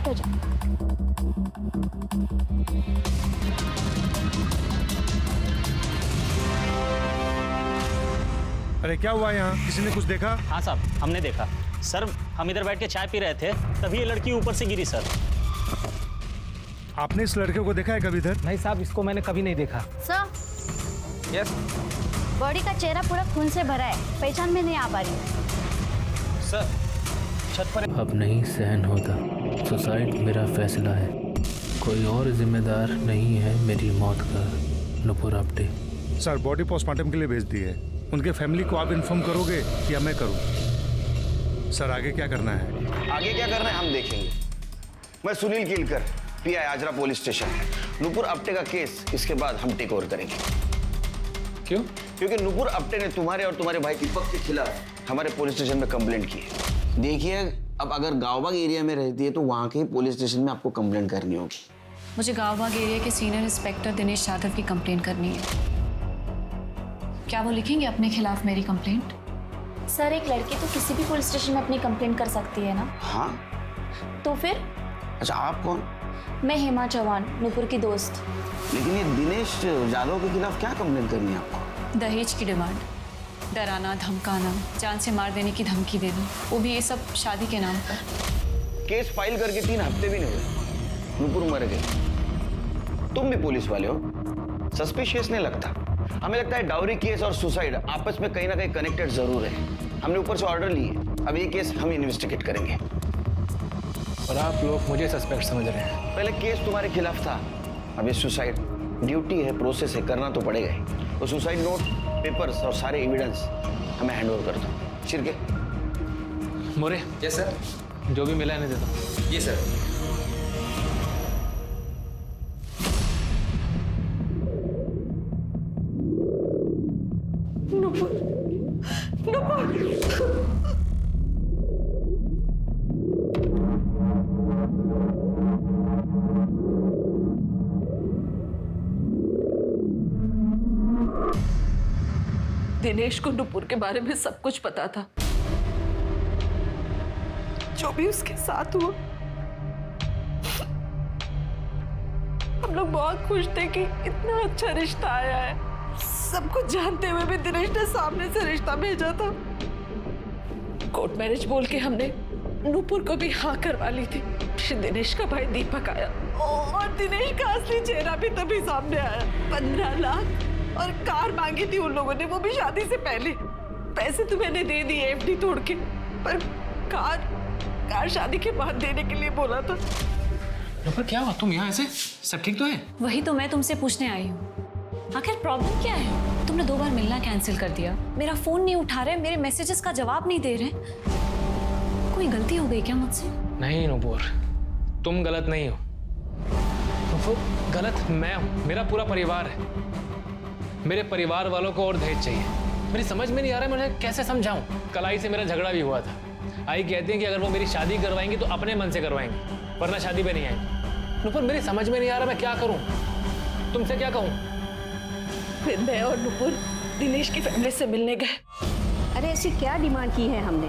बैठो जा। अरे क्या हुआ यहाँ? किसी ने कुछ देखा? हाँ साहब, हमने देखा। सर, हम इधर बैठ के चाय पी रहे थे, तभी ये लड़की ऊपर से गिरी सर। आपने इस लड़के को देखा है कभी इधर? नहीं साहब, इसको मैंने कभी नहीं देखा। सर, यस बॉडी का चेहरा पूरा खून से भरा है, पहचान में नहीं आ पा रही। सर, छत पर अब नहीं सहन होता। सुसाइड मेरा फैसला है, कोई और जिम्मेदार नहीं है मेरी मौत का। Nupur Apte. Sir, body postmortem के लिए भेज दी है। उनके फैमिली को आप इन्फॉर्म करोगे या मैं करूं? सर, आगे क्या करना है? आगे क्या करना है हम देखेंगे। मैं Sunil Kilkar, PI Ajra police station. Nupur Apte का केस इसके बाद हम टेक ओवर करेंगे। क्यों? क्योंकि नुपुर आप्टे ने तुम्हारे और तुम्हारे भाई दीपक के खिलाफ हमारे पुलिस स्टेशन में कंप्लेंट की है। देखिए, अब अगर गांवबाग एरिया में रहती है तो वहां के पुलिस स्टेशन में आपको कंप्लेंट करनी होगी। मुझे गांवबाग एरिया के सीनियर इंस्पेक्टर दिनेश यादव की कंप्लेंट करनी है। क्या वो लिखेंगे अपने खिलाफ मेरी कंप्लेंट? सर, एक लड़की तो किसी भी पुलिस स्टेशन में अपनी कंप्लेंट कर सकती है ना? हाँ। तो फिर? अच्छा, आप कौन? मैं हेमा चौहान, नुपुर की दोस्त। लेकिन ये दिनेश यादव के खिलाफ क्या कंप्लेंट करनी है आपको? दहेज की डिमांड, डराना, धमकाना, जान से मार देने की धमकी देना, वो भी ये सब शादी के नाम पर। केस फाइल करके 3 हफ्ते भी नहीं हुए, नुपुर मर गई। तुम भी पुलिस वाले हो, सस्पिशियस नहीं लगता? हमें लगता है डाउरी केस और सुसाइड आपस में कहीं ना कहीं कनेक्टेड जरूर है। हमने ऊपर से ऑर्डर लिए, अब ये केस हम इन्वेस्टिगेट करेंगे। और आप लोग मुझे सस्पेक्ट समझ रहे हैं? पहले केस तुम्हारे खिलाफ था, अब ये सुसाइड। ड्यूटी है, प्रोसेस है, करना तो पड़ेगा ही। तो सुसाइड नोट, पेपर्स और सारे एविडेंस हमें हैंड ओवर कर दो। छिरके। मोरे। Yes sir. जो भी मिला है दे दो। ये सर। दिनेश को नुपुर के बारे में सब कुछ पता था, जो भी उसके साथ हुआ। हम लोग बहुत खुश थे कि इतना अच्छा रिश्ता आया है। सब कुछ जानते हुए भी दिनेश ने सामने से रिश्ता भेजा था। कोर्ट मैरिज बोल के हमने नुपुर को भी हाँ करवा ली थी। फिर दिनेश का भाई दीपक आया और दिनेश का असली चेहरा भी तभी सामने आया। 15 लाख और कार मांगी थी उन लोगों ने, वो भी शादी से पहले। पैसे तो मैंने दे दिए एफडी तोड़ के, पर कार शादी के बाद देने के लिए बोला था। पर क्या हुआ? तुम यहाँ ऐसे? सब ठीक तो है? वही तो मैं तुमसे पूछने आई हूँ, आखिर प्रॉब्लम क्या है? तुमने 2 बार मिलना कैंसिल कर दिया, मेरा फोन नहीं उठा रहे, मेरे मैसेजेस का जवाब नहीं दे रहे। कोई गलती हो गई क्या मुझसे? नहीं नुपुर, तुम गलत नहीं हो। नुपुर, गलत मैं हूँ, मेरा पूरा परिवार है। मेरे परिवार वालों को और दहेज चाहिए। मेरी समझ में नहीं आ रहा है, मुझे कैसे समझाऊं। कलाई से मेरा झगड़ा भी हुआ था। आई कहती हैं कि अगर वो मेरी शादी करवाएंगी तो अपने मन से करवाएंगी, वरना शादी पे नहीं आएंगी। नुपुर, मेरी समझ में नहीं आ रहा मैं क्या करूं, तुमसे क्या कहूं? फिर मैं और नुपुर दिनेश की फैमिली से मिलने गए। अरे ऐसी क्या डिमांड की है हमने?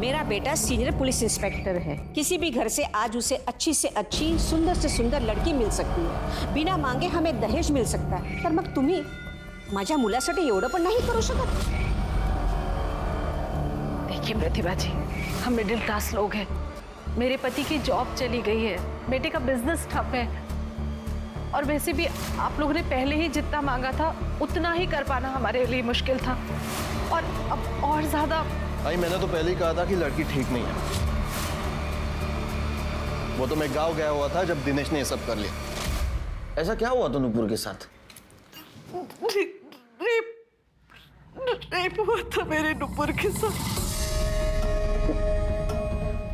मेरा बेटा सीनियर पुलिस इंस्पेक्टर है, किसी भी घर से आज उसे अच्छी से अच्छी, सुंदर से सुंदर लड़की मिल सकती है। बिना मांगे हमें दहेज मिल सकता है, तर मग तुम्ही माझ्या मुलासाठी एवढं पण नाही करू शकत? देखिए प्रतिभा जी, हम मिडिल क्लास लोग हैं। मेरे पति की जॉब चली गई है, बेटे का बिजनेस ठप है, और वैसे भी आप लोगों ने पहले ही जितना मांगा था उतना ही कर पाना हमारे लिए मुश्किल था। और अब और ज्यादा। भाई, मैंने तो पहले ही कहा था कि लड़की ठीक नहीं है। वो तो मैं गांव गया हुआ था जब दिनेश ने ये सब कर लिया। ऐसा क्या हुआ था नुपुर के साथ? रेप हुआ था मेरे नुपुर के साथ।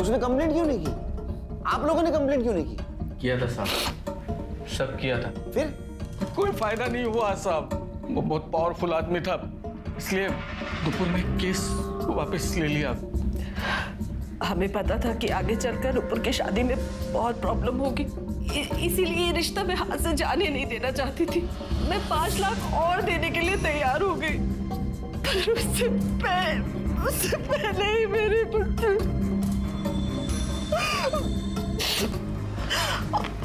उसने कंप्लेंट क्यों नहीं की? आप लोगों ने कंप्लेंट क्यों नहीं की? किया था साहब, सब किया था। फिर कोई फायदा नहीं हुआ साहब। वो बहुत पावरफुल आदमी था, इसलिए नुपुर ने केस वापस ले लिया। हमें पता था कि आगे चलकर नुपुर की शादी में बहुत प्रॉब्लम होगी, इसीलिए रिश्ता मैं हाथ से जाने नहीं देना चाहती थी। मैं 5 लाख और देने के लिए तैयार हो गई, पर उससे पहले ही मेरे पुत्र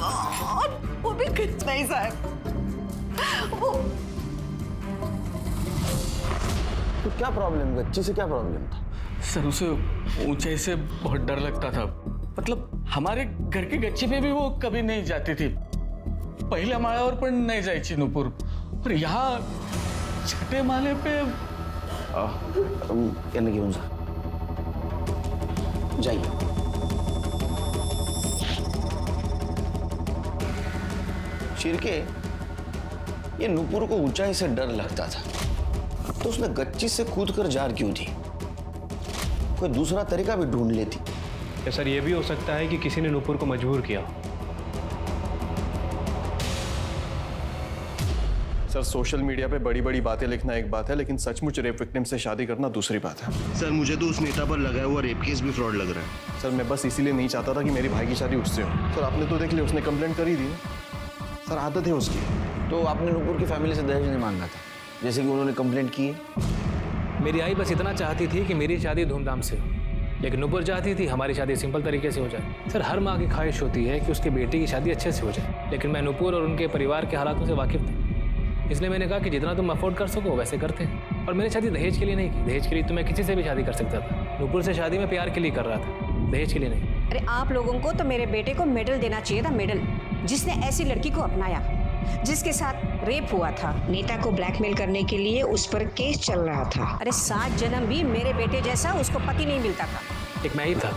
और वो भी कुछ नहीं साहब, वो तो क्या प्रॉब्लम, गच्ची से क्या प्रॉब्लम था? सर उसे ऊंचाई से बहुत डर लगता था। मतलब हमारे घर की गच्ची पे भी वो कभी नहीं जाती थी। पहल्या माळ्यावर पण नाही जायची नुपूर, और यहाँ छठे माले पे यानी घेऊन जा, जाइए। शिर्के, ये नुपुर को ऊंचाई से डर लगता था, तो उसने गच्ची से कूदकर जार क्यों दी? कोई दूसरा तरीका भी ढूंढ लेती। या सर ये भी हो सकता है कि किसी ने नुपुर को मजबूर किया। सर सोशल मीडिया पे बड़ी बड़ी बातें लिखना एक बात है, लेकिन सचमुच रेप विक्टिम से शादी करना दूसरी बात है। सर मुझे तो उस नेता पर लगाया हुआ रेप केस भी फ्रॉड लग रहा है। सर मैं बस इसीलिए नहीं चाहता था कि मेरी भाई की शादी उससे हो। सर आपने तो देख लिया, उसने कंप्लेंट कर ही दी। सर आदत है उसकी। तो आपने नुपुर की फैमिली से दहेज नहीं मांगा था, जैसे कि उन्होंने कंप्लेंट की है? मेरी आई बस इतना चाहती थी कि मेरी शादी धूमधाम से हो, लेकिन नुपुर चाहती थी हमारी शादी सिंपल तरीके से हो जाए। सर हर माँ की ख्वाहिश होती है कि उसके बेटे की शादी अच्छे से हो जाए, लेकिन मैं नुपुर और उनके परिवार के हालातों से वाकिफ था, इसलिए मैंने कहा कि जितना तुम अफोर्ड कर सको वैसे करते हैं। और मैंने शादी दहेज के लिए नहीं की, दहेज के लिए तो मैं किसी से भी शादी कर सकता था। नुपुर से शादी मैं प्यार के लिए कर रहा था, दहेज के लिए नहीं। अरे आप लोगों को तो मेरे बेटे को मेडल देना चाहिए था, मेडल, जिसने ऐसी लड़की को अपनाया, जिसके साथ रेप हुआ था। नेता को ब्लैकमेल करने के लिए उस पर केस चल रहा था। अरे 7 जन्म भी मेरे बेटे जैसा उसको पति नहीं मिलता था। एक मैं ही था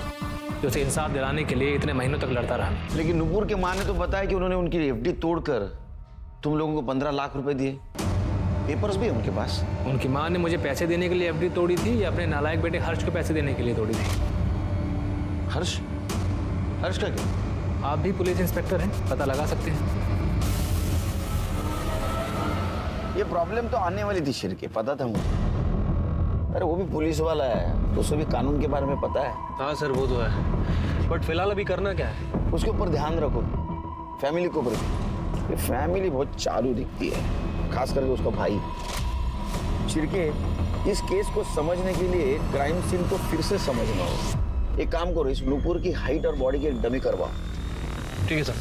जो उसे इंसाफ दिलाने के लिए इतने महीनों तक लड़ता रहा। लेकिन नुपुर के माँ ने तो बताया कि उन्होंने उनकी एफडी तोड़कर तुम लोगों को 15 लाख रुपए दिए। पेपर्स भी है उनके पास। उनकी माँ ने मुझे पैसे देने के लिए एफडी तोड़ी थी या अपने नालायक बेटे हर्ष को पैसे देने के लिए तोड़ी थी? हर्ष? हर्ष का क्या? आप भी पुलिस इंस्पेक्टर हैं, पता लगा सकते हैं। ये प्रॉब्लम तो आने वाली थी शिर्के, पता था मुझे। अरे वो भी पुलिस वाला है, तो उसे भी कानून के बारे में पता है। हाँ सर वो तो है, बट फिलहाल अभी करना क्या है? उसके ऊपर ध्यान रखो, फैमिली के ऊपर। ये फैमिली बहुत चालू दिखती है, खास करके उसका भाई। शिर्के, इस केस को समझने के लिए क्राइम सीन को फिर से समझना हो। एक काम करो, इस नुपुर की हाइट और बॉडी की एक डमी करवाओ। ठीक है सर।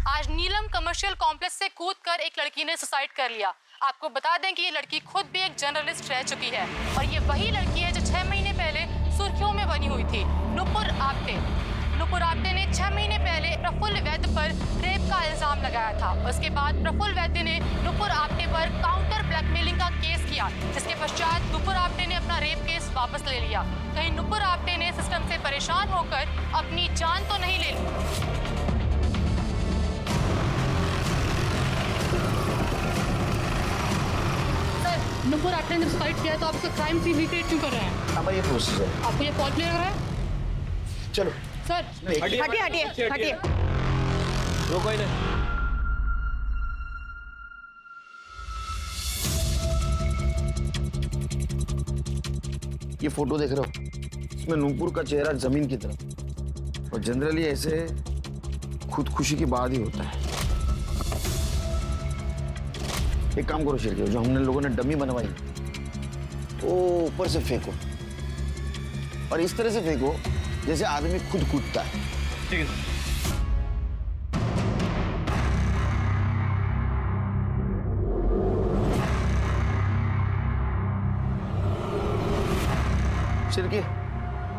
आज नीलम कमर्शियल कॉम्प्लेक्स से कूदकर एक लड़की ने सुसाइड कर लिया। आपको बता दें कि ये लड़की खुद भी एक जर्नलिस्ट रह चुकी है, और ये वही लड़की है जो 6 महीने पहले सुर्खियों में बनी हुई थी। नुपुर आप्टे ने 6 महीने पहले प्रफुल्ल वैद्य पर रेप का इल्जाम लगाया था। उसके बाद प्रफुल्ल वैद्य ने नुपुर आप्टे पर काउंटर ब्लैकमेलिंग का केस किया, जिसके पश्चात नुपुर आप्टे ने अपना रेप केस वापस ले लिया। कहीं नुपुर आप्टे ने सिस्टम से परेशान होकर अपनी जान तो नहीं ले ली? नुपुर आप्टे ने सुसाइड किया तो आप उसका क्राइम सीन रिक्रिएट क्यों कर रहे हैं? अब ये प्रोसेस है। आपको ये फॉल्ट प्ले लग रहा है? चलो सर हटिए। रोको इन्हें। ये फोटो देख रहे हो, इसमें नुपुर का चेहरा जमीन की तरफ, और जनरली ऐसे खुदकुशी के बाद ही होता है। एक काम करो शिर्के, जो हमने लोगों ने डमी बनवाई तो ऊपर से फेंको, और इस तरह से फेंको जैसे आदमी खुद कूदता है। ठीक है। शिर्के,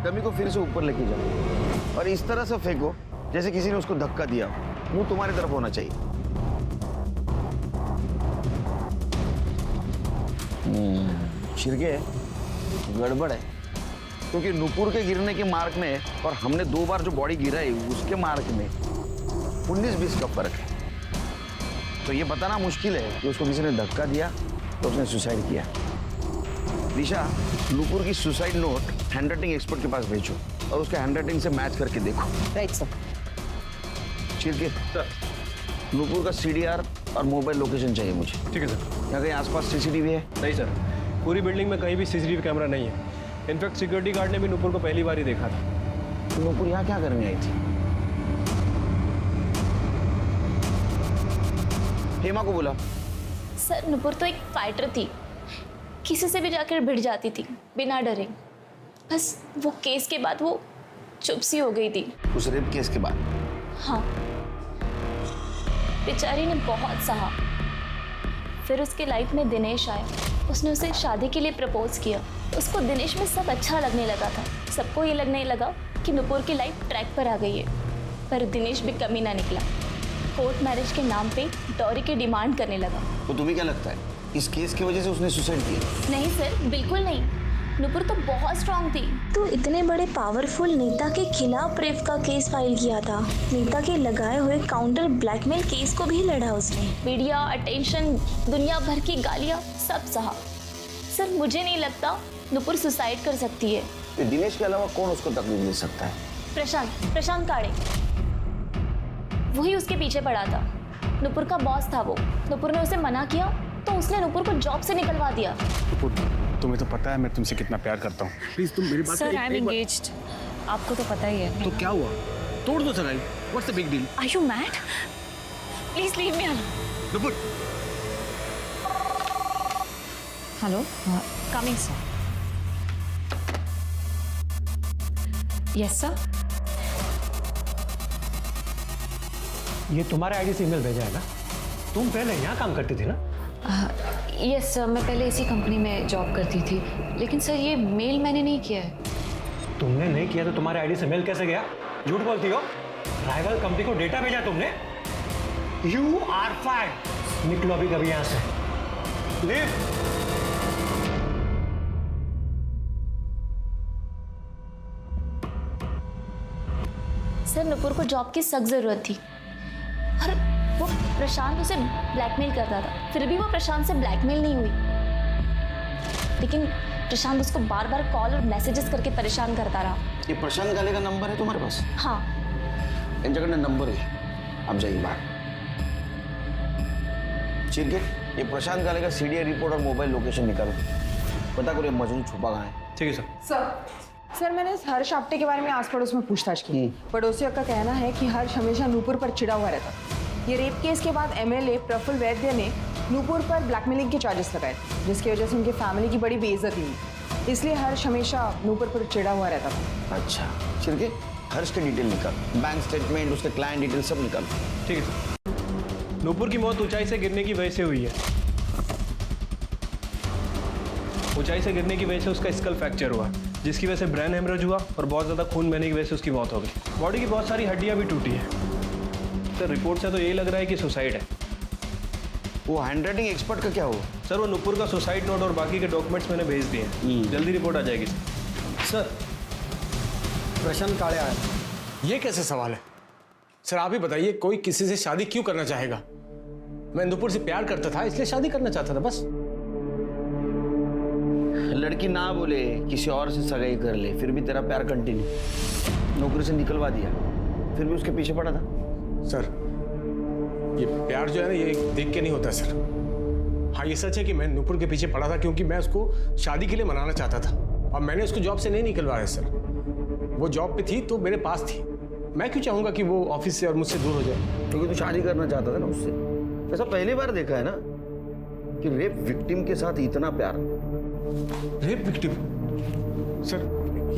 डमी को फिर से ऊपर लेके जाओ, और इस तरह से फेंको जैसे किसी ने उसको धक्का दिया। मुंह तुम्हारी तरफ होना चाहिए। शिर्के, गड़बड़ है, क्योंकि नुपुर के गिरने के मार्क में और हमने 2 बार जो बॉडी गिराई उसके मार्क में 19-20 का फर्क है। तो ये बताना मुश्किल है कि उसको किसी ने धक्का दिया तो उसने सुसाइड किया। दिशा, नुपुर की सुसाइड नोट हैंडराइटिंग एक्सपर्ट के पास भेजो और उसके हैंडराइटिंग से मैच करके देखो। Right sir. Shirke sir, Nupur का CDR और मोबाइल लोकेशन चाहिए मुझे। ठीक है सर। यहाँ कहीं आसपास CCTV है? नहीं सर, पूरी बिल्डिंग में कहीं भी CCTV कैमरा नहीं है। इनफैक्ट सिक्योरिटी गार्ड ने भी नुपुर को पहली बार ही देखा था। तो नुपुर यहाँ क्या करने आई थी? हेमा को बोला। सर नुपुर तो एक फाइटर थी, किसी से भी जाकर भिड़ जाती थी बिना डरे। बस वो केस के बाद वो चुप सी हो गई थी। उस रेप केस के बाद? हाँ। बेचारी ने बहुत सहा। फिर उसके लाइफ में दिनेश आया। उसने उसे शादी के लिए प्रपोज किया। उसको दिनेश में सब अच्छा लगने लगा था। सबको ये लगने लगा कि नुपुर की लाइफ ट्रैक पर आ गई है, पर दिनेश भी कमी ना निकला। कोर्ट मैरिज के नाम पे डॉरी की डिमांड करने लगा। तो तुम्हें क्या लगता है इस केस की वजह से उसने सुसाइड किया? नहीं सर, बिल्कुल नहीं। नुपुर तो बहुत स्ट्रांग थी। तो इतने बड़े पावरफुल नेता के खिलाफ रेप का केस फाइल किया था। नेता के लगाए हुए काउंटर ब्लैकमेल केस को भी लड़ा उसने। मीडिया अटेंशन, दुनिया भर की गालियां, सब सहा। सर मुझे नहीं लगता नुपुर सुसाइड कर सकती है। तो दिनेश के अलावा कौन उसको तकलीफ दे सकता है? प्रशांत काड़े, वही उसके पीछे पड़ा था। नुपुर का बॉस था वो। नुपुर ने उसे मना किया तो उसने नुपुर को जॉब से निकलवा दिया। तुम्हें तो पता है मैं तुमसे कितना प्यार करता हूँ। प्लीज तुम मेरी बात सर, आई एम एंगेज्ड। आपको तो पता ही है। तो क्या हुआ? तोड़ दो सगाई। What's the big deal? Are you mad? Please leave me alone. Nupur. Hello, coming sir. Yes sir. ये तुम्हारे आईडी से ईमेल भेजा है ना? तुम पहले यहाँ काम करती थी ना? यस सर, मैं पहले इसी कंपनी में जॉब करती थी, लेकिन सर ये मेल मैंने नहीं किया है। तुमने नहीं किया तो तुम्हारे आईडी से मेल कैसे गया? झूठ बोलती हो। राइवल कंपनी को डेटा भेजा तुमने। You are fired. निकलो अभी कभी यहाँ से। लीव। सर नुपुर को जॉब की सख्त जरूरत थी और वो प्रशांत उसे ब्लैकमेल करता था। फिर भी वो प्रशांत से ब्लैकमेल नहीं हुई, लेकिन प्रशांत उसको बार बार कॉल और मैसेजेस करके परेशान करता रहा। ये प्रशांत गाले का नंबर है तुम्हारे पास? हाँ, इन जगह नंबर है। आप जाइए बाहर। चिरके, ये प्रशांत गाले का सीडीआई रिपोर्ट और मोबाइल लोकेशन निकालो। पता करो ये मजनू छुपा कहाँ है। ठीक है सर। सर, मैंने इस हर्ष आप्टे के बारे में आस पड़ोस में पूछताछ की। पड़ोसियों का कहना है कि हर्ष हमेशा नूपुर पर चिढ़ा हुआ रहता। ये रेप केस के बाद एमएलए प्रफुल्ल वैद्य ने नूपुर पर ब्लैकमेलिंग के चार्जेस लगाए, जिसकी वजह से उनकी फैमिली की बड़ी बेइज्जती हुई। इसलिए हर्ष हमेशा नूपुर पर चिढ़ा हुआ रहता था। अच्छा, चिरके हर्ष के डिटेल निकाल, बैंक स्टेटमेंट, उसके क्लाइंट डिटेल सब निकाल। ठीक है सर। नूपुर की मौत ऊंचाई से गिरने की वजह से हुई है। ऊंचाई से गिरने की वजह से उसका स्कल फ्रैक्चर हुआ, जिसकी वजह से ब्रेन हेमरेज हुआ और बहुत ज़्यादा खून बहने की वजह से उसकी मौत हो गई। बॉडी की बहुत सारी हड्डियां भी टूटी है। सर रिपोर्ट से तो यही लग रहा है कि सुसाइड है। वो हैंडराइटिंग एक्सपर्ट का क्या हुआ? सर वो नुपुर का सुसाइड नोट और बाकी के डॉक्यूमेंट्स मैंने भेज दिए हैं। जल्दी रिपोर्ट आ जाएगी सर। प्रशांत काड़े आया। ये कैसे सवाल है सर? आप ही बताइए, कोई किसी से शादी क्यों करना चाहेगा? मैं नुपुर से प्यार करता था इसलिए शादी करना चाहता था बस। लड़की ना बोले किसी और से सगाई कर ले, फिर भी तेरा प्यार कंटिन्यू। नौकरी से निकलवा दिया, फिर भी उसके पीछे पड़ा था। सर ये प्यार जो है ना, ये देख के नहीं होता सर। हाँ ये सच है कि मैं नूपुर के पीछे पड़ा था क्योंकि मैं उसको शादी के लिए मनाना चाहता था और मैंने उसको जॉब से नहीं निकलवाया सर। वो जॉब पे थी तो मेरे पास थी। मैं क्यों चाहूंगा कि वो ऑफिस से और मुझसे दूर हो जाए? क्योंकि तू शादी करना चाहता था ना उससे। ऐसा पहली बार देखा है ना कि रेप विक्टिम के साथ इतना प्यार। Rape victim? सर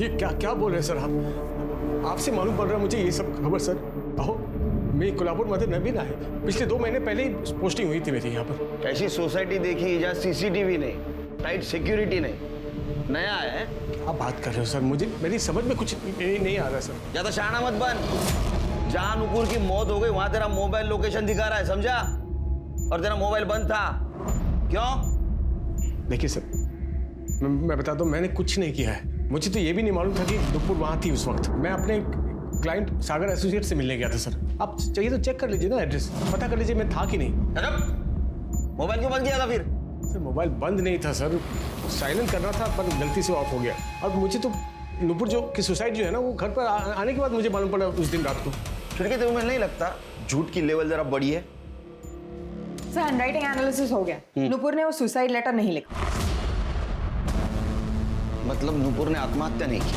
ये क्या बोल रहे हैं सर आप? आपसे मालूम पड़ रहा है मुझे ये सब खबर सर। अहो मेरी कोल्हापुर मध्य नवीन है, पिछले 2 महीने पहले ही पोस्टिंग हुई थी मेरी यहाँ पर। ऐसी सोसाइटी देखी जहाँ सीसीटीवी नहीं, टाइट सिक्योरिटी नहीं, नया है। क्या बात कर रहे हो सर? मुझे मेरी समझ में कुछ नहीं आ रहा सर। ज्यादा शाना मत बन। जहाँ नूपुर की मौत हो गई वहां तेरा मोबाइल लोकेशन दिखा रहा है, समझा? और तेरा मोबाइल बंद था। क्यों? देखिए सर मैं बताता हूँ, मैंने कुछ नहीं किया है। मुझे तो ये भी नहीं मालूम था कि नूपुर वहाँ थी उस वक्त। मैं अपने क्लाइंट सागर एसोसिएट से मिलने गया था सर। आप चाहिए तो चेक कर लीजिए ना, एड्रेस पता कर लीजिए मैं था कि नहीं। मोबाइल क्यों बंद किया था फिर? सर मोबाइल बंद नहीं था सर, साइलेंट करना था पर गलती से ऑफ हो गया। और मुझे तो नूपुर जो की सुसाइड जो है ना, वो घर पर आने के बाद मुझे मालूम पड़ा उस दिन रात को। फिर तुम्हें नहीं लगता झूठ की लेवल जरा बड़ी है? सर हैंडराइटिंग एनालिसिस हो गया। नूपुर ने वो सुसाइड लेटर नहीं लिखा। मतलब नूपुर ने आत्महत्या नहीं की,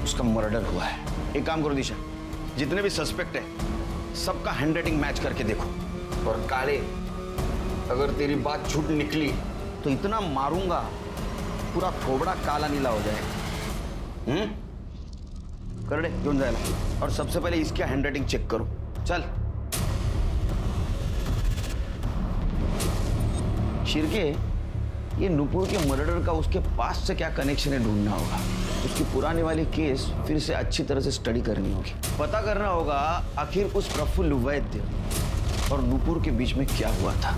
उसका मर्डर हुआ है। एक काम करो दिशा, जितने भी सस्पेक्ट है सबका हैंडराइटिंग मैच करके देखो। और काले, अगर तेरी बात झूठ निकली तो इतना मारूंगा पूरा थोबड़ा काला नीला हो जाएगा। करडे घेऊन जायला और सबसे पहले इसकी हैंडराइटिंग चेक करो चल शिर्के ये नुपुर के मर्डर का उसके पास से क्या कनेक्शन है ढूंढना होगा उसकी पुरानी वाली केस फिर से अच्छी तरह से स्टडी करनी होगी पता करना होगा आखिर उस प्रफुल्ल वैद्य और नुपुर के बीच में क्या हुआ था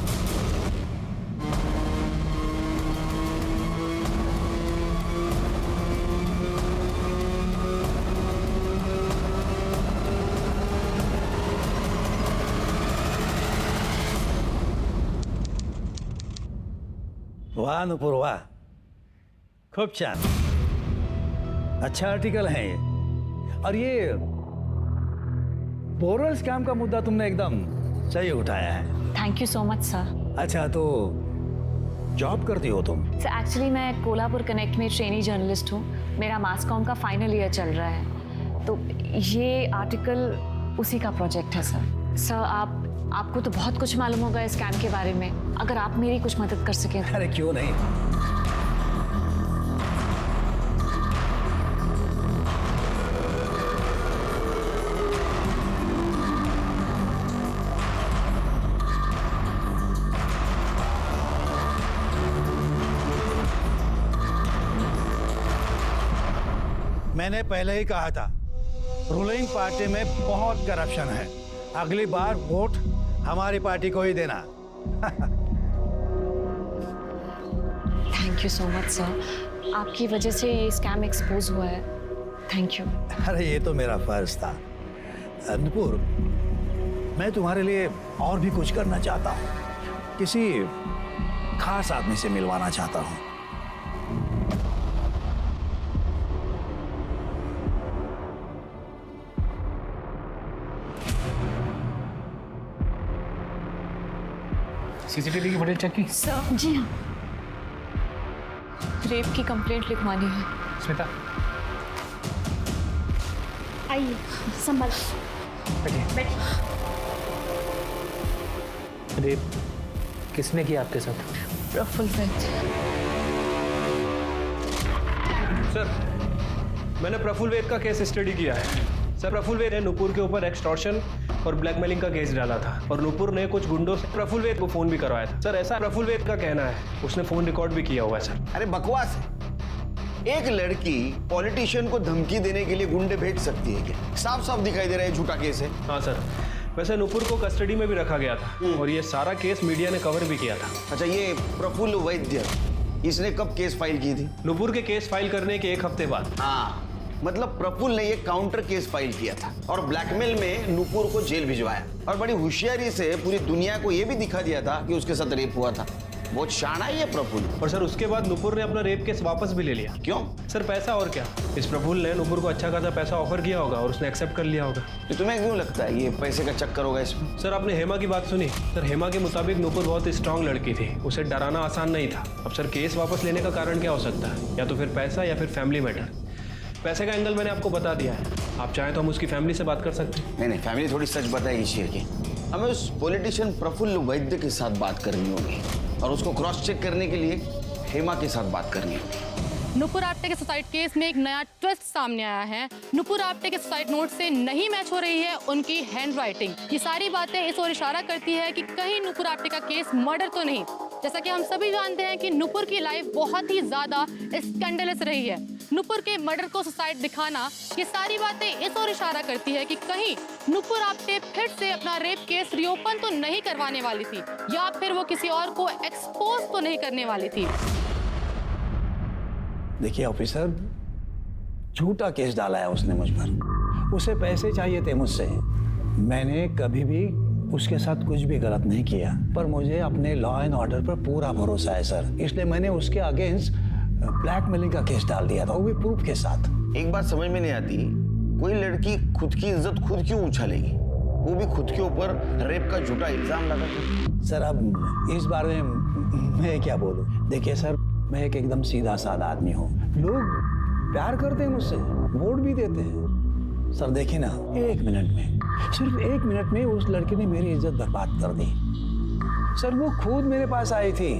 वाह नुपुर वाह खूब छान अच्छा आर्टिकल है ये और ये बोरवेल स्कैम का मुद्दा तुमने एकदम सही उठाया है thank you so much sir. अच्छा तो जॉब करती हो तुम? सर एक्चुअली मैं कोल्हापुर कनेक्ट में ट्रेनी जर्नलिस्ट हूँ मेरा मास कॉम का फाइनल ईयर चल रहा है तो ये आर्टिकल उसी का प्रोजेक्ट है सर। सर आपको तो बहुत कुछ मालूम होगा इस स्कैम के बारे में अगर आप मेरी कुछ मदद कर सकें। अरे क्यों नहीं मैंने पहले ही कहा था रूलिंग पार्टी में बहुत करप्शन है अगली बार वोट हमारी पार्टी को ही देना thank you so much sir आपकी वजह से ये स्कैम एक्सपोज हुआ है थैंक यू। अरे ये तो मेरा फर्ज था नुपुर मैं तुम्हारे लिए और भी कुछ करना चाहता हूँ किसी खास आदमी से मिलवाना चाहता हूँ सीसीटीवी की फुटेज चेक की? सर जी हाँ रेप की कंप्लेंट लिखवानी है। स्मिता आइए संभल बैठिए। रेप किसने किया आपके साथ? प्रफुल्ल वैद्य। सर मैंने प्रफुल्ल वैद्य का केस स्टडी किया है सर। प्रफुल्ल वैद्य ने नुपुर के ऊपर एक्सटॉर्शन और ब्लैकमेलिंग का केस डाला था और नुपुर ने कुछ गुंडों से प्रफुल्ल वैद्य को फोन भी करवाया था सर। ऐसा प्रफुल्ल वैद्य का कहना है उसने फोन रिकॉर्ड भी किया हुआ है सर। अरे बकवास है एक लड़की पॉलिटिशियन को धमकी देने के लिए गुंडे भेज सकती है क्या साफ साफ दिखाई दे रहा है झूठा केस है। हाँ सर वैसे नुपुर को कस्टडी में भी रखा गया था और ये सारा केस मीडिया ने कवर भी किया था। अच्छा ये प्रफुल्ल वैद्य इसने कब केस फाइल की थी? नुपुर के केस फाइल करने के एक हफ्ते बाद। हाँ मतलब प्रफुल्ल ने ये काउंटर केस फाइल किया था और ब्लैकमेल में नुपुर को जेल भिजवाया और बड़ी होशियारी से पूरी दुनिया को ये भी दिखा दिया था कि उसके साथ रेप हुआ था। बहुत शाना है ये प्रफुल्ल। और सर उसके बाद नुपुर ने अपना रेप केस वापस भी ले लिया। क्यों? सर पैसा और क्या इस प्रफुल्ल ने नुपुर को अच्छा खासा पैसा ऑफर किया होगा और उसने एक्सेप्ट कर लिया होगा। तो तुम्हें क्यों लगता है ये पैसे का चक्कर होगा इसमें? सर आपने हेमा की बात सुनी? सर हेमा के मुताबिक नुपुर बहुत स्ट्रांग लड़की थी उसे डराना आसान नहीं था। अब सर केस वापस लेने का कारण क्या हो सकता है या तो फिर पैसा या फिर फैमिली मैटर। पैसे का एंगल मैंने आपको बता दिया है आप चाहें तो हम उसकी फैमिली से बात कर सकते हैं। नहीं फैमिली थोड़ी सच बताएगी शेर की। हमें उस पॉलिटिशियन प्रफुल्ल वैद्य के साथ बात करनी होगी और उसको क्रॉस चेक करने के लिए हेमा के साथ बात करनी होगी। नुपुर आप्टे के सुसाइड केस में एक नया ट्विस्ट सामने आया है। नुपुर आप्टे के सुसाइड नोट से नहीं मैच हो रही है उनकी हैंडराइटिंग। ये सारी बातें इस ओर इशारा करती है कि कहीं नुपुर आप्टे का केस मर्डर तो नहीं। जैसा कि हम सभी जानते हैं कि नुपुर की लाइफ बहुत ही ज्यादा स्कैंडलस रही है। नुपुर के मर्डर को सुसाइड दिखाना ये सारी बातें इस ओर इशारा करती है कि कहीं नुपुर आप्टे फिर से अपना रेप केस रीओपन तो नहीं करवाने वाली थी या फिर वो किसी और को एक्सपोज तो नहीं करने वाली थी। देखिए ऑफिसर झूठा केस डाला है उसने मुझ पर। उसे पैसे चाहिए थे मुझसे। मैंने कभी भी उसके साथ कुछ भी गलत नहीं किया पर मुझे अपने लॉ एंड ऑर्डर पर पूरा भरोसा है सर। इसलिए मैंने उसके अगेंस्ट ब्लैकमेलिंग का केस डाल दिया था वो भी प्रूफ के साथ। एक बात समझ में नहीं आती कोई लड़की खुद की इज्जत खुद क्यों उछालेगी वो भी खुद के ऊपर रेप का झूठा इल्जाम लगा। सर अब इस बारे में मैं क्या बोलूं। देखिए सर मैं एक एकदम सीधा साधा आदमी हूँ। लोग प्यार करते हैं मुझसे वोट भी देते हैं। सर देखिए ना 1 मिनट में सिर्फ 1 मिनट में उस लड़की ने मेरी इज्जत बर्बाद कर दी। सर वो खुद मेरे पास आई थी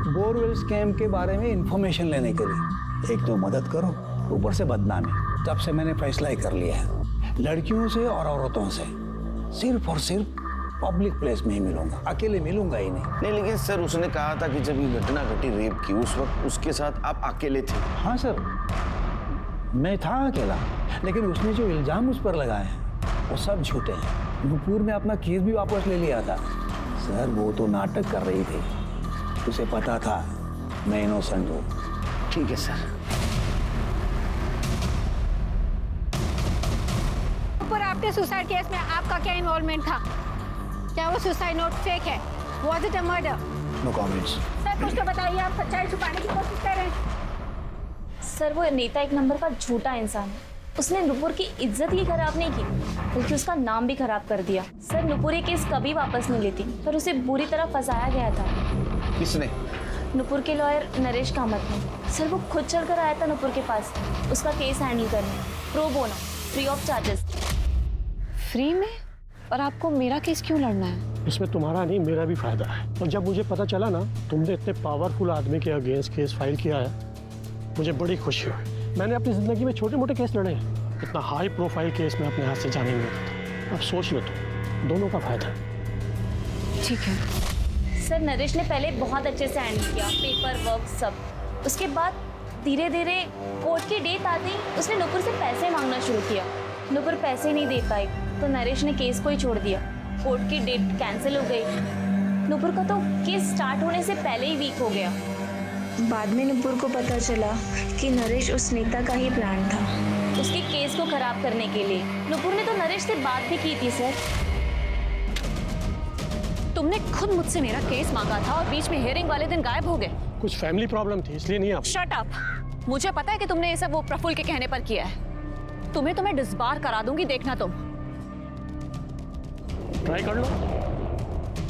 बोरवेल स्कैम के बारे में इंफॉर्मेशन लेने के लिए। एक तो मदद करो ऊपर से बदनामी। तब से मैंने फैसला ही कर लिया है, लड़कियों से और औरतों से सिर्फ और सिर्फ पब्लिक प्लेस में ही मिलूंगा, अकेले मिलूंगा ही नहीं। लेकिन सर उसने कहा था कि जब ये घटना घटी रेप की, उस वक्त उसके साथ आप अकेले थे। हाँ सर, मैं था अकेला, लेकिन उसने जो इल्जाम उस पर लगाए हैं वो सब झूठे हैं। नुपुर ने अपना केस भी वापस ले लिया था। सर वो तो नाटक कर रही थी, उसे पता था मैं इनोसेंट हूँ। ठीक है सर। पर आपके सुसाइड केस में आपका क्या इन्वॉल्वमेंट था? क्या वो सुसाइड नोट फेक है? Was it a murder? No comments. Sir कुछ तो बताइए, आप सच्चाई छुपाने की कोशिश कर रहे हैं। सर वो नीता एक नंबर का झूठा इंसान है। उसने नुपुर की इज्जत ही खराब नहीं की, बल्कि उसका नाम भी खराब कर दिया। सर नुपुर ये केस कभी वापस नहीं लेती, पर उसे बुरी तरह फंसाया गया था। किसने? नुपुर के लॉयर नरेश कामत ने। सर वो खुद चलकर आया था नुपुर के पास उसका केस हैंडल करने, pro bono, free of charges. Free में? और आपको मेरा केस क्यों लड़ना है? इसमें तुम्हारा नहीं मेरा भी फायदा है। और जब मुझे पता चला ना तुमने इतने पावरफुल आदमी के अगेंस्ट केस फाइल किया है, मुझे बड़ी खुशी हुई। मैंने अपनी ज़िंदगी में छोटे मोटे केस लड़े हैं, इतना हाई प्रोफाइल केस में अपने हाथ से जाने नहीं देता। अब सोच लो तुम, दोनों का फायदा है। ठीक है सर नरेश ने पहले बहुत अच्छे से हैंडल किया, पेपर वर्क सब। उसके बाद धीरे धीरे कोर्ट की डेट आती उसने नुपुर से पैसे मांगना शुरू किया। नुपुर पैसे नहीं दे पाई तो नरेश ने केस को ही छोड़ दिया। कोर्ट की डेट कैंसिल हो गई। नुपुर का तो केस स्टार्ट होने से पहले ही वीक हो गया। बाद में नुपुर को पता चला कि नरेश उस नेता का ही प्लान था, उसके केस को खराब करने के लिए। नुपुर ने तो नरेश से बात भी की थी। सर तुमने खुद मुझसे मेरा केस मांगा था और बीच में हियरिंग वाले दिन गायब हो गए। कुछ फैमिली प्रॉब्लम थी इसलिए नहीं। आप शट अप। मुझे पता है कि तुमने ये सब वो प्रफुल्ल के कहने पर किया है। तुम्हें तो मैं डिसबार करा दूंगी, देखना तुम। ट्राई कर लो,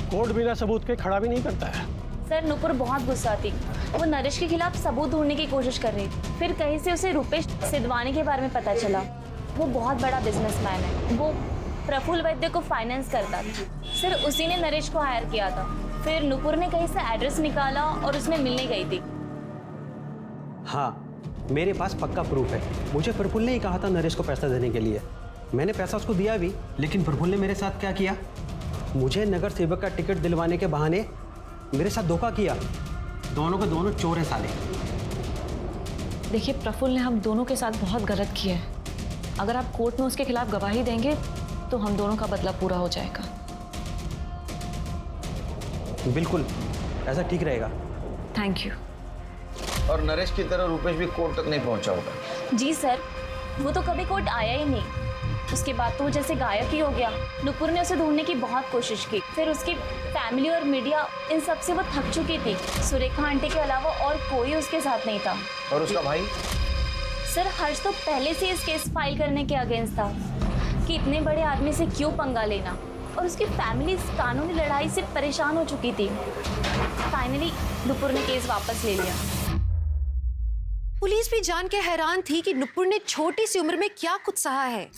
कोर्ट बिना सबूत के खड़ा भी नहीं करता है। सर नुपुर बहुत गुस्सा थी, वो नरेश के खिलाफ सबूत ढूंढने की कोशिश कर रही थी। फिर कहीं से उसे रुपेश सिद्धवानी के बारे में पता चला। वो बहुत बड़ा बिजनेसमैन है, वो प्रफुल्ल वैद्य को फाइनेंस करता था। सर उसी ने नरेश को हायर किया था। फिर नुपुर ने कहीं से एड्रेस निकाला और उसने मिलने गई थी। हाँ मेरे पास पक्का प्रूफ है। मुझे प्रफुल्ल ने ही कहा था नरेश को पैसा देने के लिए। मैंने पैसा उसको दिया भी, लेकिन प्रफुल्ल ने मेरे साथ क्या किया, मुझे नगर सेवक का टिकट दिलवाने के बहाने मेरे साथ धोखा किया। दोनों के दोनों चोर हैं साले। देखिए प्रफुल्ल ने हम दोनों के साथ बहुत गलत किया है। अगर आप कोर्ट में उसके खिलाफ गवाही देंगे तो हम दोनों का बदला पूरा हो जाएगा। बिल्कुल ऐसा ठीक रहेगा। Thank you. और नरेश की तरह रुपेश भी कोर्ट तक नहीं पहुंचा होगा। जी सर, वो तो कभी कोर्ट आया ही नहीं। उसके बाद तो वो जैसे गायब ही हो गया। नुपुर ने उसे ढूंढने की बहुत कोशिश की। फिर उसकी फैमिली और मीडिया इन सब से वो थक चुकी थी। सुरेखा आंटी के अलावा और कोई उसके साथ नहीं था। और उसका भाई? सर हर्ष तो पहले से इस केस फाइल करने के अगेंस्ट था कि इतने बड़े आदमी से क्यों पंगा लेना, और उसकी फैमिली इस कानूनी लड़ाई से परेशान हो चुकी थी। फाइनली नुपुर ने केस वापस ले लिया। पुलिस भी जान के हैरान थी कि नुपुर ने छोटी सी उम्र में क्या कुछ सहा है।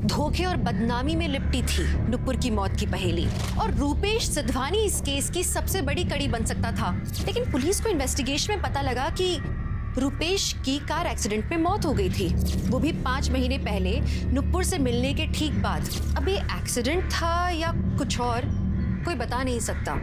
धोखे और बदनामी में लिपटी थी नुपुर की मौत की पहेली, और रूपेश सिद्धवानी इस केस की सबसे बड़ी कड़ी बन सकता था। लेकिन पुलिस को इन्वेस्टिगेशन में पता लगा कि रूपेश की कार एक्सीडेंट में मौत हो गई थी, वो भी 5 महीने पहले नुपुर से मिलने के ठीक बाद। अब ये एक्सीडेंट था या कुछ और, कोई बता नहीं सकता।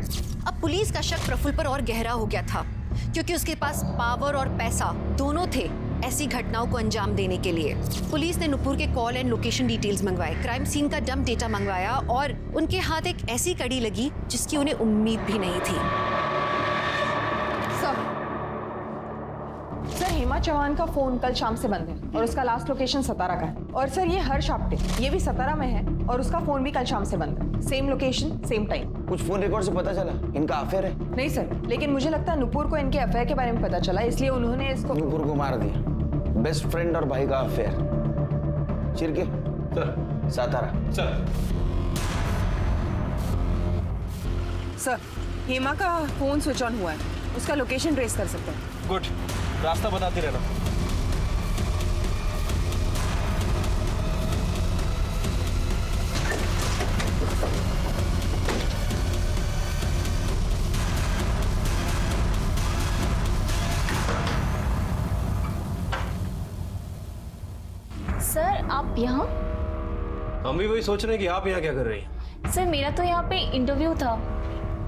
अब पुलिस का शक प्रफुल्ल पर और गहरा हो गया था, क्योंकि उसके पास पावर और पैसा दोनों थे ऐसी घटनाओं को अंजाम देने के लिए। पुलिस ने नुपुर के कॉल एंड लोकेशन डिटेल्स मंगवाए, क्राइम सीन का डंप डेटा मंगवाया, और उनके हाथ एक ऐसी कड़ी लगी जिसकी उन्हें उम्मीद भी नहीं थी। सर हेमा चौहान का फोन कल शाम से बंद है और उसका लास्ट लोकेशन सतारा का है। और सर ये हर्ष आप्टे, ये भी सतारा में है और उसका फोन भी कल शाम से बंद है। Same location same time. कुछ फोन रिकॉर्ड से पता चला इनका अफेयर है? नहीं सर, लेकिन मुझे लगता है नुपुर को इनके अफेयर के बारे में पता चला, इसलिए उन्होंने इसको नुपुर को मार दिया। बेस्ट फ्रेंड और भाई का affair. Chirke sir, Satara sir Hema का फोन स्विच ऑन हुआ है, उसका लोकेशन ट्रेस कर सकते हैं। गुड, रास्ता बताते रहना। आप यहाँ? हम भी वही सोच रहे हैं कि आप यहाँ क्या कर रही हैं। सर मेरा तो यहाँ पे इंटरव्यू था।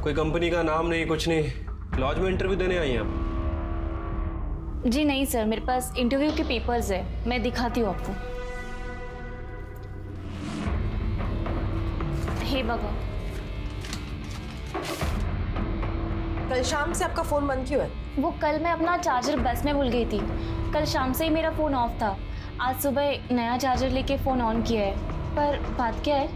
कोई कंपनी का नाम नहीं, कुछ नहीं, लॉज में इंटरव्यू देने आई हैं आप? जी नहीं सर, मेरे पास इंटरव्यू के पेपर्स है, मैं दिखाती हूँ आपको। हे बाबा। कल शाम से आपका फोन बंद क्यों है? वो कल मैं अपना चार्जर बस में भूल गई थी। कल शाम से ही मेरा फ़ोन ऑफ था। आज सुबह नया चार्जर लेके फ़ोन ऑन किया है। पर बात क्या है?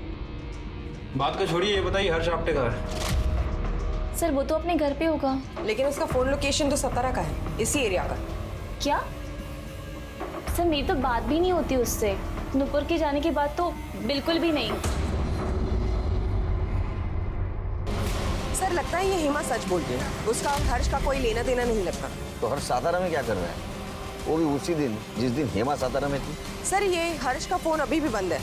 बात का छोड़िए, ये बताइए हर्ष आपटे कहाँ है? सर वो तो अपने घर पे होगा। लेकिन उसका फोन लोकेशन तो सतारा का है, इसी एरिया का। क्या? सर मेरी तो बात भी नहीं होती उससे। नुपुर के जाने के बाद तो बिल्कुल भी नहीं। सर लगता है ये हेमा सच बोल रही है, उसका और हर्ष का कोई लेना देना नहीं लगता। तो हर्ष सातारा में क्या कर रहा है? वो भी उसी दिन जिस दिन हेमा सातारा में थी। सर ये हर्ष का फोन अभी भी बंद है।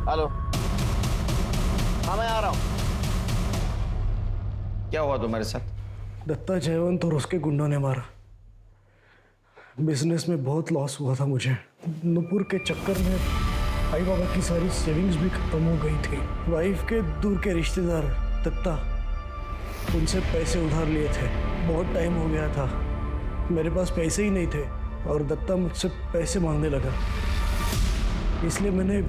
हेलो, हाँ मैं आ रहा हूँ। क्या हुआ तुम्हारे साथ? दत्ता जयवंत और उसके गुंडों ने मारा। बिजनेस में बहुत लॉस हुआ था मुझे। नुपुर के चक्कर में भाई बाबा की सारी सेविंग्स भी खत्म हो गई थी। वाइफ के दूर के रिश्तेदार दत्ता, उनसे पैसे उधार लिए थे। बहुत टाइम हो गया था, मेरे पास पैसे ही नहीं थे और दत्ता मुझसे पैसे मांगने लगा। इसलिए मैंने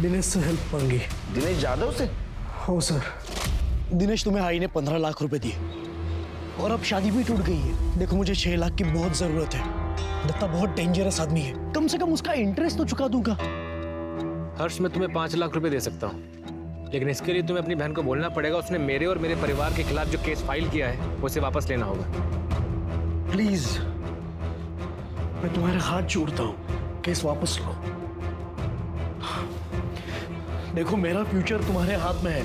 दिनेश से हेल्प मांगी। दिनेश जाधव से? हो सर। दिनेश तुम्हें आई ने 15 लाख रुपए दिए और अब शादी भी टूट गई है। देखो मुझे 6 लाख की बहुत जरूरत है। दत्ता बहुत डेंजरस आदमी है, कम से कम उसका इंटरेस्ट तो चुका दूंगा। हर्ष मैं तुम्हें 5 लाख रुपए दे सकता हूँ, लेकिन इसके लिए तुम्हें अपनी बहन को बोलना पड़ेगा उसने मेरे और मेरे परिवार के खिलाफ जो केस फाइल किया है उसे वापस लेना होगा। प्लीज मैं तुम्हारे हाथ जोड़ता हूँ, केस वापस लो। देखो मेरा फ्यूचर तुम्हारे हाथ में है।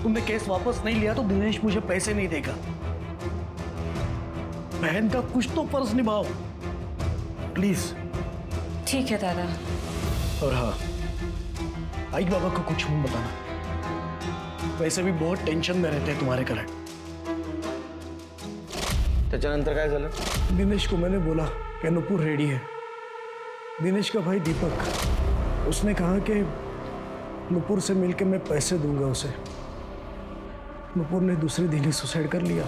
तुमने केस वापस नहीं लिया तो दिनेश मुझे पैसे नहीं देगा। बहन का कुछ तो फर्ज निभाओ प्लीज। ठीक है दादा। और हाँ, आई बाबा को कुछ मत बताना, वैसे भी बहुत टेंशन में रहते हैं तुम्हारे कारण। त्याच्यानंतर काय झालं? दिनेश को मैंने बोला कि नुपुर रेडी है। दिनेश का भाई दीपक, उसने कहा कि नुपुर से मिलके मैं पैसे दूंगा उसे। नुपुर ने दूसरे दिन ही सुसाइड कर लिया।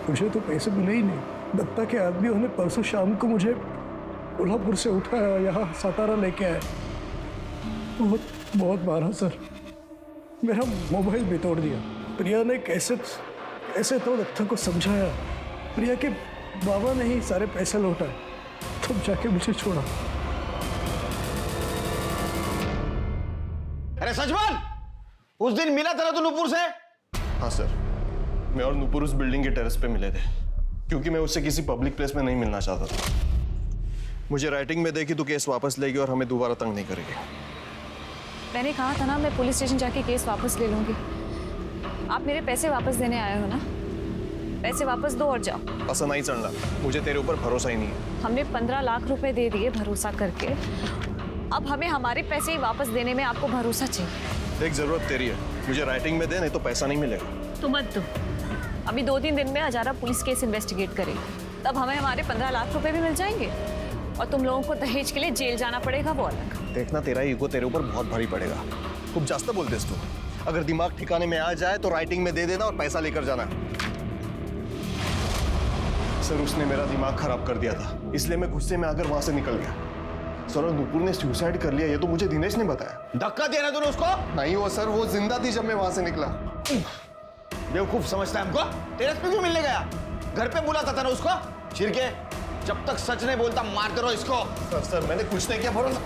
मुझे तो पैसे मिले ही नहीं। दत्ता के आदमियों ने परसों शाम को मुझे कोल्हापुर से उठाया, यहाँ सातारा लेके आए। बहुत बहुत मारा सर, मेरा मोबाइल भी तोड़ दिया। प्रिया ने कैसे तो दत्ता को समझाया। प्रिया के बाबा ने ही सारे पैसे लौटाए, तब जाके मुझे छोड़ा। अरे सचमन, उस दिन मिला था ना तू नुपुर से? हाँ सर, मैं और नुपुर उस बिल्डिंग के टेरेस पे मिले थे, क्योंकि मैं उससे किसी पब्लिक प्लेस में नहीं मिलना चाहता था। मुझे राइटिंग में देखी तो केस वापस लेगी और हमें दोबारा तंग नहीं करेगी। मैंने कहा था ना मैं पुलिस स्टेशन जाके केस वापस ले लूंगी। आप मेरे पैसे वापस देने आए हो ना, पैसे वापस दो और जाओ। ऐसा नहीं चलना, मुझे तेरे ऊपर भरोसा ही नहीं है। हमने 15 लाख रुपए दे दिए भरोसा करके, अब हमें हमारे पैसे ही वापस देने में आपको भरोसा चाहिए। देख जरूरत तेरी है, मुझे राइटिंग में दे, नहीं तो पैसा नहीं मिलेगा। तो मत दो, अभी 2-3 दिन में हजारा पुलिस केस इन्वेस्टिगेट करेगी, तब हमें हमारे 15 लाख रुपए भी मिल जाएंगे और तुम लोगों को दहेज के लिए जेल जाना पड़ेगा, वो अलग। देखना तेरा ईगो तेरे ऊपर बहुत भारी पड़ेगा। खूब जास्त बोलतेस तू। अगर दिमाग ठिकाने में आ जाए तो राइटिंग में दे देना और पैसा लेकर जाना। सर उसने मेरा दिमाग खराब कर दिया था, इसलिए मैं गुस्से में आकर वहां से निकल गया। सर नुपुर ने सुसाइड कर लिया, ये तो मुझे दिनेश ने बताया। धक्का दिया ना तूने उसको? नहीं वो सर, वो जिंदा थी जब मैं वहां से निकला। बेवकूफ समझता है हमको? टेरेस पे क्यों मिलने गया? घर पे बुलाता था ना उसको? छिरके, जब तक सच नहीं बोलता मारते रहो इसको। सर मैंने कुछ नहीं किया, भरोसा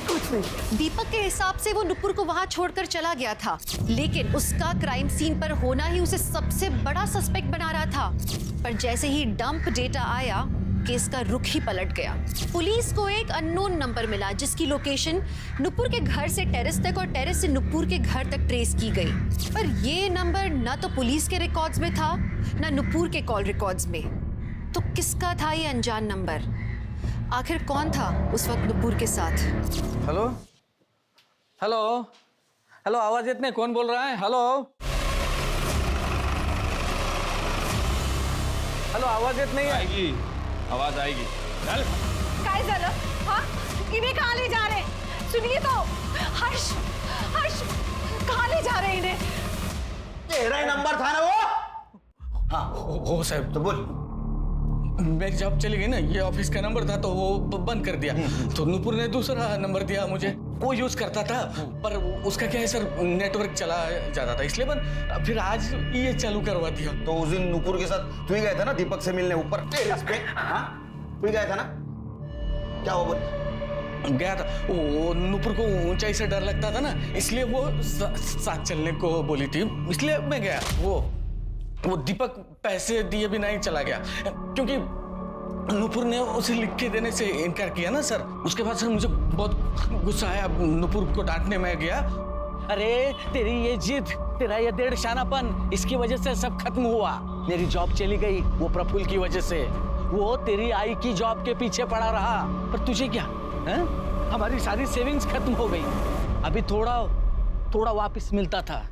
कुछ नहीं। दीपक के हिसाब से वो नुपुर को वहां छोड़कर चला गया था, लेकिन उसका क्राइम सीन पर होना ही उसे सबसे बड़ा सस्पेक्ट बना रहा था। पर जैसे ही डंप डेटा आया, केस का रुख ही पलट गया। पुलिस को एक अननोन नंबर मिला जिसकी लोकेशन नुपुर के घर से टेरेस तक और टेरेस से नुपुर के घर तक ट्रेस की गई। पर ये नंबर ना तो पुलिस के रिकॉर्ड्स में था ना नुपुर के कॉल रिकॉर्ड्स में। तो किसका था ये अनजान नंबर? आखिर कौन था उस वक्त नुपुर के साथ? हेलो हेलो हेलो, आवाज इतने कौन बोल रहा है? हेलो हेलो, आवाज इतनी आएगी, आवाज आएगी। चल काय झालं? हाँ, इन्हें कहाँ ले जा रहे? सुनिए तो, हर्ष, हर्ष, कहाँ ले जा रहे इन्हें? तेरा ही नंबर था ना वो? हाँ हो साहब। तो बोल। मेरी जॉब चली गई ना, ये ऑफिस का नंबर था तो वो बंद कर दिया। तो नुपुर ने दूसरा नंबर दिया मुझे, वो यूज करता था पर उसका क्या है सर, नेटवर्क चला जाता था इसलिए बंद। फिर आज ये चालू करवा दिया। तो उस दिन नुपुर के साथ तू ही गया था ना दीपक से मिलने ऊपर टेरेस पे? हाँ तू ही गया था ना? क्या हुआ बोल? गया था, वो नुपुर को ऊंचाई से डर लगता था ना, इसलिए वो साथ चलने को बोली थी, इसलिए मैं गया। वो दीपक पैसे दिए भी नहीं चला गया क्योंकि नुपुर ने उसे लिख के देने से इनकार किया ना सर। उसके बाद सर मुझे बहुत गुस्सा आया, नुपुर को डांटने में गया। अरे तेरी ये जिद, तेरा ये डेढ़ शानापन, इसकी वजह से सब खत्म हुआ। मेरी जॉब चली गई वो प्रफुल्ल की वजह से। वो तेरी आई की जॉब के पीछे पड़ा रहा, पर तुझे क्या है? हमारी सारी सेविंग्स खत्म हो गई। अभी थोड़ा वापस मिलता था,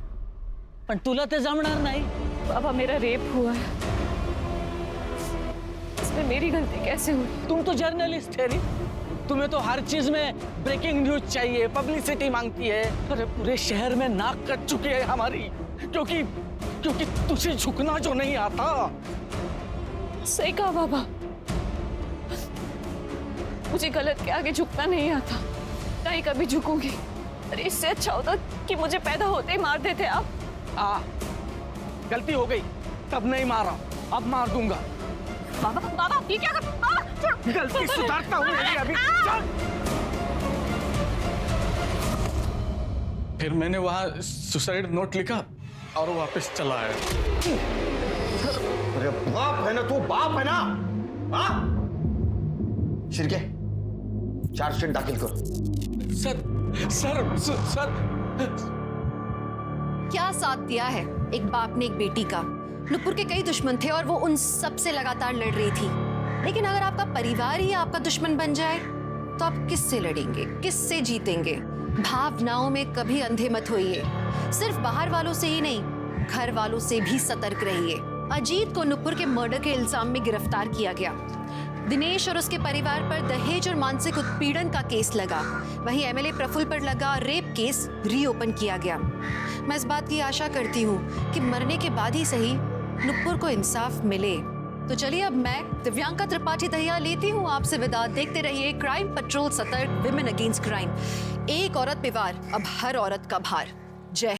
पण तुला ते जमणार नाही। बाबा मेरा रेप हुआ है, इसमें मेरी गलती कैसे हुई? तुम तो जर्नलिस्ट है नी, तुम्हें तो हर चीज में ब्रेकिंग न्यूज चाहिए, पब्लिसिटी मांगती है। अरे पूरे शहर में नाक कट चुकी है हमारी, क्योंकि तुझे झुकना जो नहीं आता। सही कहा बाबा, मुझे गलत के आगे झुकना नहीं आता, नहीं कभी झुकूंगी। अरे इससे अच्छा होता कि मुझे पैदा होते ही मार देते आप। गलती हो गई, तब नहीं मारा, अब मार दूंगा। बाबा ये क्या कर? बाबा गलती सुधारता हूँ अभी। फिर मैंने वहां सुसाइड नोट लिखा और वापस चला आया। अरे बाप है ना तू, बाप है ना? हाँ शिरके, चार्जशीट दाखिल करो। सर क्या साथ दिया है एक बाप ने एक बेटी का? नुपुर के कई दुश्मन थे और वो उन सब से लगातार लड़ रही थी, लेकिन अगर आपका परिवार ही आपका दुश्मन बन जाए तो आप किससे लड़ेंगे, किससे जीतेंगे? भावनाओं में कभी अंधे मत होइए। सिर्फ बाहर वालों से ही नहीं, घर वालों से भी सतर्क रहिए। अजीत को नुपुर के मर्डर के इल्जाम में गिरफ्तार किया गया। दिनेश और उसके परिवार पर दहेज और मानसिक उत्पीड़न का केस लगा। वहीं एमएलए प्रफुल्ल पर लगा रेप केस रीओपन किया गया। मैं इस बात की आशा करती हूँ कि मरने के बाद ही सही नुपुर को इंसाफ मिले। तो चलिए अब मैं दिव्यांका त्रिपाठी दहिया लेती हूँ आपसे विदा। देखते रहिए क्राइम पेट्रोल, सतर्क, विमेन अगेंस्ट क्राइम। एक औरत पे वार, अब हर औरत का भार। जय